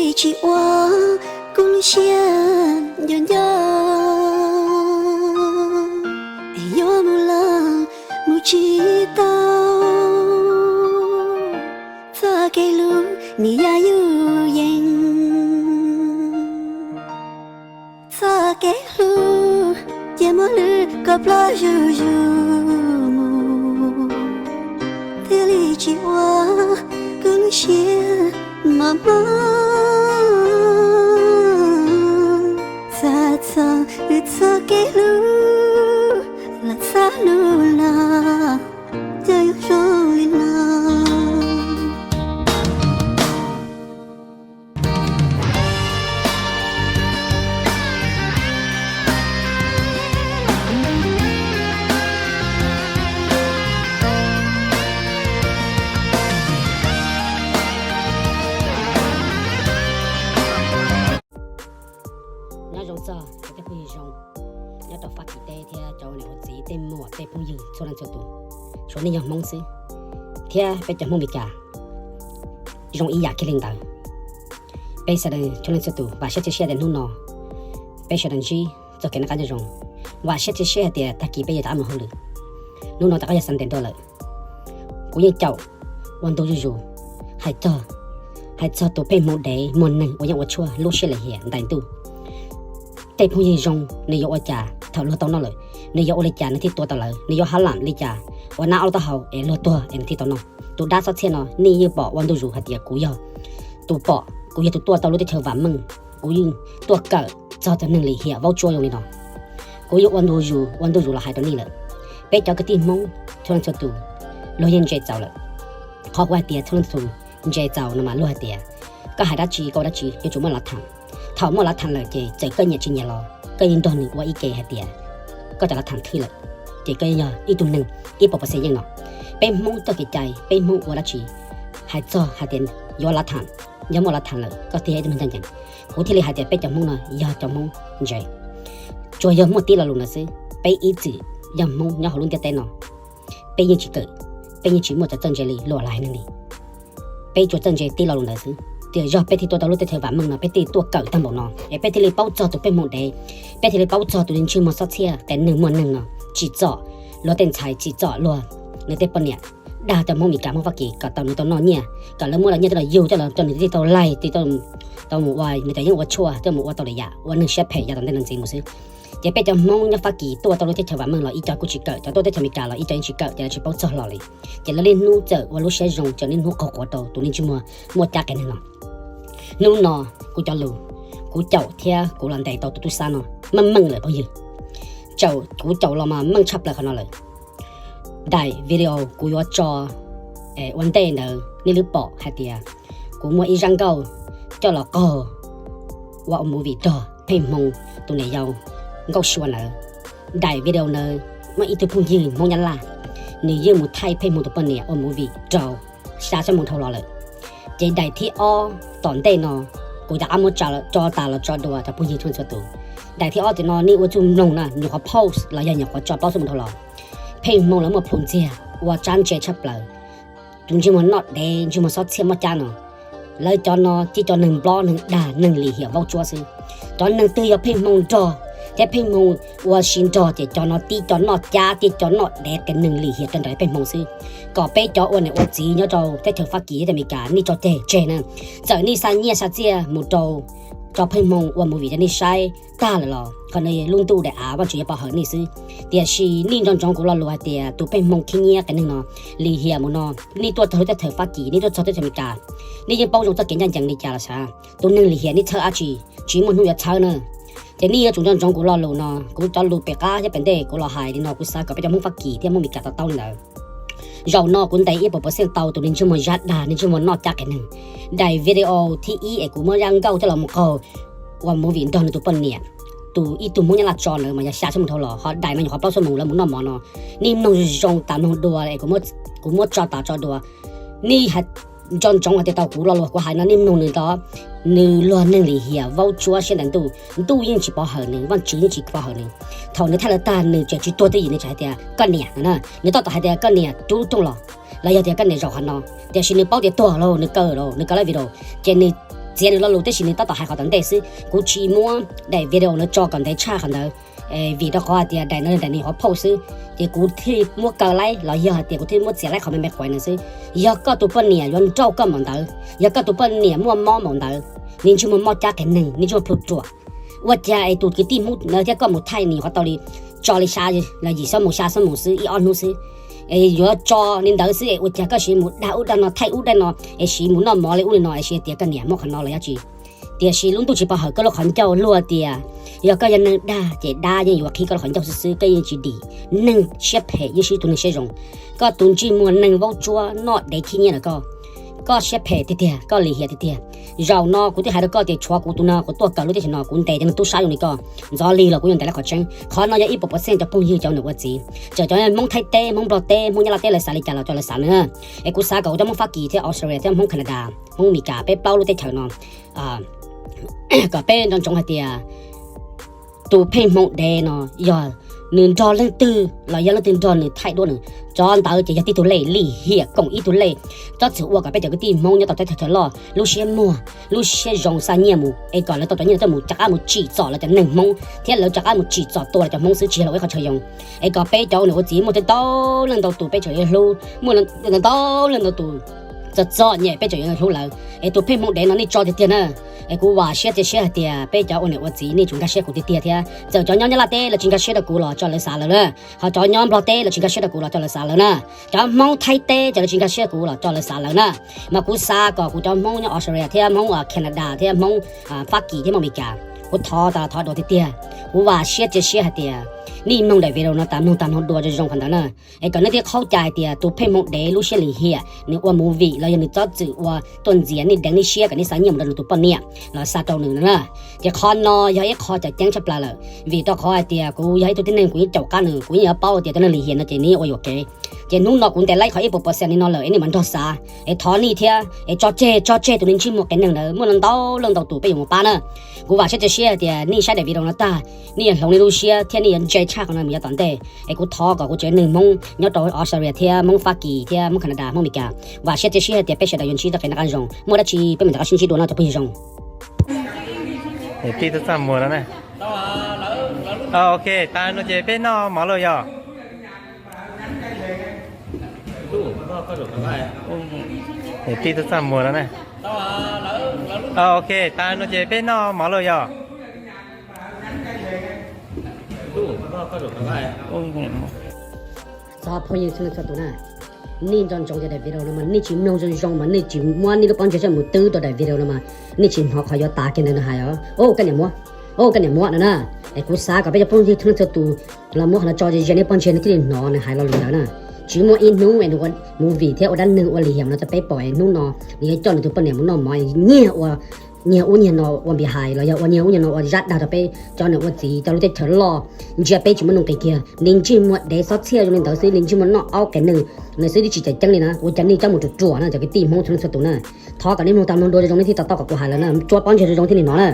里去我贡献人家，有木浪木知道，咋给路你呀有缘，咋给路也莫路个不啦有木，这里去我贡献妈妈。Sa ke lu la sa lu la jai rolina nhớ cho phát kỳ tê thì cho này một gì tên mùa tên phong dư cho nên cho tụ số này nhầm mong xí thì bây giờ mong bị cả trong ý giả cái linh đạo bây giờ đây cho nên cho tụ và sẽ chia đến lúc nào bây giờ đang gì cho cái nó cái gì và sẽ chia thì ta kỳ bây giờ đã mà hơn được lúc nào ta có thể sẵn tiền đôi lại cũng như cháu quan tôi dù hãy cho tụ bên một để một nâng của những vật chua lúc sẽ là hiện đại tuแต่ผู้ยิ่งจงในยกจ่าเท่าตัวนั่นเลยในยกเลยจ่าในที่ตัวตลอดในยกหันหลังเลยจ่าวันนั้นเอาตัวเขารู้ตัวในที่ตัวนั่นตัวด้าสักเช่นน่ะนี่ยังบอกวันตัวอยู่หัดเดียกูยอตัวปอกูยังตัวตลอดที่เธอหวานมึงกูยิ่งตัวเกิดจะจะหนึ่งเลยเหี้ยว่าช่วยอยู่นี่น่ะกูยกวันตัวอยู่ละหายตัวนี้เลยไปเจ้ากระติมงทุนตัวเรายังใจเจ้าเลยขอกว่าเดียทุนใจเจ้านั่นมาล้วนเดียก็หายได้จีก็ได้จียังจุ่มมาละทางthảo mà là thằng là chỉ cây nhẹ chỉ nhẹ lo cây yên toàn qua ý kề hạt tiền có thể là thằng thi là chỉ cây nhờ ý tụi nưng ý bảo sẽ yên nó bên mông cho cái trái bên mông qua là chỉ hạt cho hạt tiền do là thằng nhớ mà là thằng là có thể mình chẳng cụ thể là hạt tiền bên trong mông là do trong mông vậy cho giờ một tí là luôn là xí bên ý chỉ giờ mông nhớ họ luôn tên nó bên như chỉ cỡ bên như chỉ một cái chân chơi lì lùa lại nữa đi bên chỗ chân chơi tí là luôn là xí thì do bé thì tôi đâu lúc tôi vắng mừng nó bé thì tôi cởi thằng bọn nó bé thì lấy bao cho tôi bên một đấy bé thì lấy bao cho tôi đến chưa một sát xe cái nương một nương nó chỉ cho lo tiền xài chỉ cho luôn người ta bận nhỉ đa cho mua mì cá mua vắt kỳ cả tàu người tàu nó nhỉ cả lần mua là như thế là yêu cho là cho người tàu lai thì tàu một vài người ta những vật chua tàu một vài tàu để giả vài nương xếp phải giả tàu nên làm gì một xíu chỉ bé cho mong như vắt kỳ tôi tàu lúc tôi vắng mừng là ít cho cô chỉ cởi cho tôi thấy mì cá là ít cho anh chỉ cởi cho chỉ bao cho lò liền chỉ là lên nu chợ và lúc sẽ dùng cho nên nu cầu quả tàu tôi nên chỉ mua cha cái này nó nung nọ cô cho lù cô chậu theo cô làm đầy tàu tôi san nó mừng lại bao nhiêu chậu cô chậu là mà mừng chắp lại khả năng lại đại video cô yo cho vấn đề nữa nên lúc bỏ hay tiệt cô mua ít răng câu cho là co và mua vị trò phê mông tụi này giàu câu xuân nữa đại video nữa mà ít tụi phụ nữ mong nhắn là nếu như một thay phê mông tụi bên này ở mua vị trò xa cho mông thâu lọ lại chỉ đại thi o tòn đây nóกูจะเอามาจอตาเราจอดูแต่ผู้หญิงทุนสุดตัวแต่ที่อ้อจะนอนนี่ว่าจุ่มลงนะอยู่กับ post แล้วยังอยู่กับจอ post มันตลอดเพลงมองแล้วมาพูนเจียว่าจานเจชับเลยจุ่มมันนอดเดนจุ่มมันซอสเสียมาจานเนาะเลยจอนอที่จอหนึ่งบล็อกหนึ่งด่าหนึ่งหลีเหี่ยวว่าจัวซื้อจอนหนึ่งตีเอาเพลงมองจอแต่เพลงมองว่าชินจอจะจอนอตีจอนอจ้าตีจอนอแดดกันหนึ่งหลีเหี่ยวจนได้เพลงมองซื้อก็ไปจออ้วนเนี่ยอ้วนจีเนาะจอแต่เธอฟักกี้แต่มีการนี่จอเจนะgiờ ni san nhia sa chia một đầu cho phim mông và một vị cho ni sai ta là lo còn này luôn tu để và chủ yếu bảo hợp ni sư thì si ni trong của lo lo thì tu phim mông kinh nhia cái nó lì hiểm một nó ni tua thở thở phát kỳ ni tua thở thở mi cả ni những bao dung cho kiến nhân chẳng ni cha là sao tu nâng lì hiểm ni thở chỉ một nuôi thở nữa thì ni trong của lo lo nó cũng cho lu bè cá cái vấn đề của lo hài thì nó cũng sao có bây giờ mông phát kỳ thì mông mi cả tao nữa dầu nó cũng thấy ít bộ phận tàu tụi mình chưa muốn giặt đà nên chưa muốn nọ chắc cái này đại video thì ý của mới đang câu cho là một câu và một vị đoàn tụi bên nè tụi ít tụi muốn là tròn rồi mà nhà xa cho mình thôi là họ đại mà họ bao số mùng là muốn nọ mỏ nó nên nông trồng tạm nông đùa này cũng muốn cho đùa ni hạt tròn trồng hạt tàu cũ lo của hai nó nên nông người đó nữ loan nên lì hiểm vào chúa sẽ đánh tu yên chỉ bảo hở nữ văn chữ chỉ bảo hở nữ thầu nữ thay là ta nữ chỉ tôi tới gì nữ trái tiền cái nè nè nữ tao hay tiền cái nè chú tung lò là giờ tiền cái nè rõ hẳn nó tiền xin nữ bao tiền to rồi nữ cơ lại video chỉ nữ tiền nữa là lúa tết xin tao tao hay khó tận đây xí cú chỉ mua để video nó cho còn để cha còn đâu vì đó có tiền để nó để nó họ post thì cú thi mua cờ lấy là giờ tiền cú thi mua xe lấy không mấy quậy nữa xí giờ có tụ bên nè yon trâu có món đâu giờ có tụ bên nè mua mò món đâu nên chúng mua cha cái này nên chúng phụ trợว่าจะไอตัวกี่ตีมุดเนอะที่ก็มุดไทยนี่เขาตอนนี้จอเลยชาเลยแล้วยี่สมุชาสมุซื้ออีออนนู้ซื้อไอ้ยัวจอนี่เดาซื้อไอ้ว่าจะก็สีมุดดาอุดานอไทยอุดานอไอ้สีมุดนอมอเลยอุดนอไอ้สีเตียกันเนี่ยมอขันนอเลยจีเตียสีลุงตุจิปะเหอะก็เราขันเจ้าลัวเตียยังก็ยังนึกได้เจด้ายังอยู่ขี้ก็เราขันเจ้าซื้อก็ยังจีดีนึ่งเชฟเพย์ยังสีตัวนึงเชจงก็ตุนจีมัวนึ่งวอจัวนอได้ขี้เนี่ยแล้วก็เชฟเพย์เตียก็เลยเฮียเตียเราเนาะกูที่หายแล้วก็เดี๋ยวชัวกูตัวเนาะกูตัวเก่ารู้ที่ฉันเนาะกูแต่ยังตู้ใช้อยู่นี่ก็จอลีเรากูยังแต่ละขอเชงขอเนาะยัง1%จะปุ่งยืดเจ้าหนูว่าจีเจ้ามงไทยเต้มงบลอเต้มงยาลาเต้เลยสาลิกาเราจะเลยสาเนื้อไอ้กูสาเก่าจะมงฟากีที่ออสเตรเลียที่มงแคนาดามงมีกาไปเป้ารู้ที่เถอะเนาะก็เป็นจงให้เตียตูเพ่งมงเดเนาะย่อหนึ่งจอเรื่องตื้อเรายังเรื่องตื้อจอหนึ่งไทยด้วยหนึ่งจอนตาจะยัดที่ตัวเล่ลี่เหี่ยกงอีตัวเล่จอดสือว่ากับไปจากที่มงเนี่ยต่อแต่เธอล่อลูเชียมัวลูเชียยงซาเนี่ยมูไอ้ก่อนแล้วต่อเนี่ยจะมูจากอามูจีจ่อแล้วจะหนึ่งมงเที่ยแล้วจากอามูจีจ่อตัวแล้วจะมงซื้อเชียเราไว้เขาเชยยงไอ้ก่อนไปเจ้าหนูจีมูจะโตเรื่องตัวตูไปเฉยลูมูเรื่องโตเรื่องตัวตูจะจ่อเนี่ยไปเฉยยังรู้แล้วไอ้ตัวเพ่งมงเดนนี่จ่อเตี้ยนะไอ้กูว่าเชียจะเชียเตี้ยไปเจ้าเนี่ยว่าจีนี่จุงกาเชียกูเตี้ยเตี้ยเจ้าจอนย้อนยาลาเต้แล้วจุงกาเชียตะกูหล่อจ่อเลยสาเลยนะเขาจอนย้อนบลอเต้แล้วจุงกาเชียตะกูหล่อจ่อเลยสาเลยนะจอมงไทยเต้จ่อเลยจุงกาเชียกูหล่อจ่อเลยสาเลยนะมากูซาก็กูจอมงเนี่ยออสเตรเลียเที่ยมงแคนาดาเที่ยมงฟากีที่มงอเมริกากูทอโดเตี้ยกูว่าเชียจะเชียเตี้ยนี่มงได้เวลานะตามน้องดัวจะจงกันนะไอ้ก่อนนั้นที่เข้าใจเตี้ยตัวเพ่งมงเดลูเชียลิเฮียนี่ว่ามูวี่เรายังนึกจอดจื่อว่าต้นเจียนี่แดงนี่เชียกันนี่สายเงียบเราตัวปนเนี่ยเราซาเจ้าหนึ่งนะจะคอนนอยายคอจะแจ้งชับปลาเลยวีต่อคอไอเตี้ยกูยายตัวที่หนึ่งกูเจ้ากันหนึ่งกูยังเป้าเตี้ยตัวนั้นลิเฮียนะเจนี่โอ้ยโอเคเจนุ่งนอกูแต่ไล่เขา1%นี่นอเลยไอ้นี่มันทอซาไอ้ทอนี่เทียไอ้จอเจตัวนึงชิมหมดกันหนึ่งเลยเมื่อนั้นเรื่องตัวไปอยู่หมู่บ้านนะกูว่าเชื่อจะเชียเตี้ยนี่ใช้แต่วีโรนัตตานี่ลงในรูเชียเทียนี่ยันใจชักกันนะมีตอนเต้ไอ้กูทอก็กูเจอหนึ่งมงย้อนตัวออสเตรเลียเทียมงฟากีเทียมงแคนาดามงอเมริกาว่าเชื่อจะเชียเตี้ยไปเชื่อแต่ยันชีตะเกนกันจงมัวดัชีเป็นเหมือนกับชิ้นชีโดนน่าจะพูดจงที่จะสั่งหมดแล้วนะโอเคตาโนเจเป็นนอหมอเลยย่อที่จะสั่งหมดแล้วนะโอเคตาโนเจเป็นนอหมอเลยย่อซาพอยังชื่อสัตว์น่ะนี่จอนจงจะได้วิดีโอนะมันนี่ชิมน้องจงจงมันนี่ชิมมัวนี่เราปั้นจะหมดตื้อตัวได้วิดีโอนะมันนี่ชิมเขาขยอตากินนะฮะโอ้กันเนี่ยมัวนะไอ้กูสากับไปจะปั้นที่ทั้งสัตว์เรามัวเราจอจะเจนี่ปั้นเชนที่นอนนะหายเราเหลือนะชิมมัวอินนู้ไอ้หนูวันมูวี่เที่ยวด้านหนึ่งวันเหลี่ยมเราจะไปปล่อยนู้นนอนี่จอนตัวปั้นเนี่ยมันนอนมอยเงี้ยว่าเนี่ยอุ้ยนอวันบีหายเราอย่าวันเนี่ยอุ้ยนอวันยัดดาวจะไปจอนเนี่ยวันจีจะรู้จะเฉลอจะไปชิมมันลงไปเกี่ยลิงชิมมัวเดี๋ยวซัดเชี่ยจนเดี๋ยวซื้อลิงชิมมันนอเอาแก่หนึ่งในซื้อที่จีใจจังเลยนะวันจันนี่จ้าหมดจั่วนะจะไปตีมห้องชนสตูนะทอกันนี่มึงตามมึงโดนจะตรงนี้ที่ต่อกับกูหายแล้วนะจั่วป้อนเฉยตรงที่นี่นอนนะ